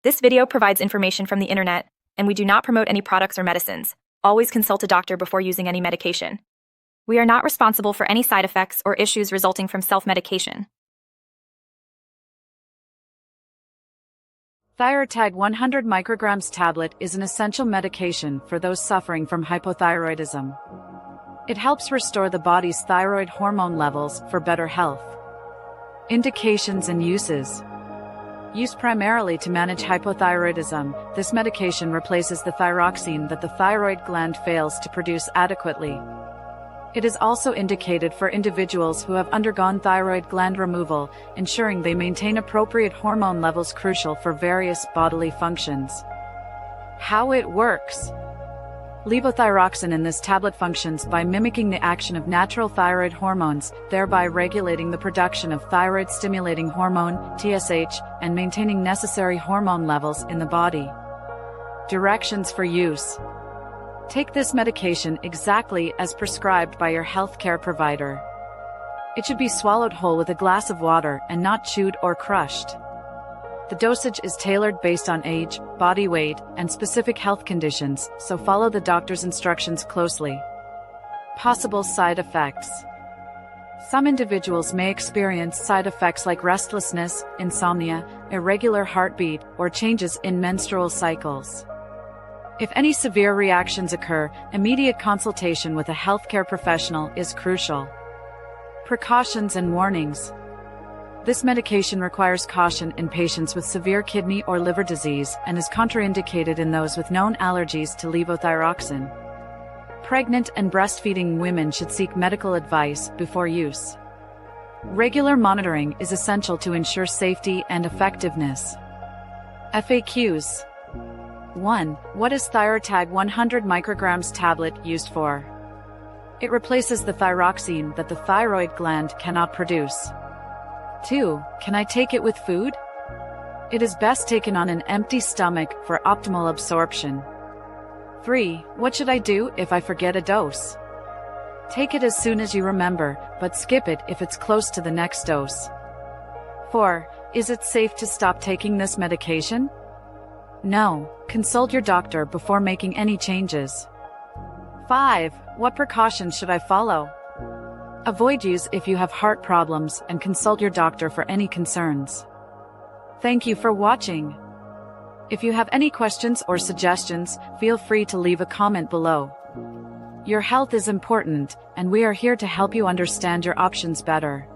This video provides information from the internet, and we do not promote any products or medicines. Always consult a doctor before using any medication. We are not responsible for any side effects or issues resulting from self-medication. Thyrotag 100 micrograms tablet is an essential medication for those suffering from hypothyroidism. It helps restore the body's thyroid hormone levels for better health. Indications and uses. Used primarily to manage hypothyroidism, this medication replaces the thyroxine that the thyroid gland fails to produce adequately. It is also indicated for individuals who have undergone thyroid gland removal, ensuring they maintain appropriate hormone levels crucial for various bodily functions. How it works. Levothyroxine in this tablet functions by mimicking the action of natural thyroid hormones, thereby regulating the production of thyroid-stimulating hormone, TSH, and maintaining necessary hormone levels in the body. Directions for use. Take this medication exactly as prescribed by your healthcare provider. It should be swallowed whole with a glass of water and not chewed or crushed. The dosage is tailored based on age, body weight, and specific health conditions, so follow the doctor's instructions closely. Possible side effects. Some individuals may experience side effects like restlessness, insomnia, irregular heartbeat, or changes in menstrual cycles. If any severe reactions occur, immediate consultation with a healthcare professional is crucial. Precautions and warnings. This medication requires caution in patients with severe kidney or liver disease and is contraindicated in those with known allergies to levothyroxine. Pregnant and breastfeeding women should seek medical advice before use. Regular monitoring is essential to ensure safety and effectiveness. FAQs. 1. What is Thyrotag 100 micrograms tablet used for? It replaces the thyroxine that the thyroid gland cannot produce. 2. Can I take it with food? It is best taken on an empty stomach for optimal absorption. 3. What should I do if I forget a dose? Take it as soon as you remember, but skip it if it's close to the next dose. 4. Is it safe to stop taking this medication? No, consult your doctor before making any changes. 5. What precautions should I follow? Avoid use if you have heart problems and consult your doctor for any concerns. Thank you for watching. If you have any questions or suggestions, feel free to leave a comment below. Your health is important, and we are here to help you understand your options better.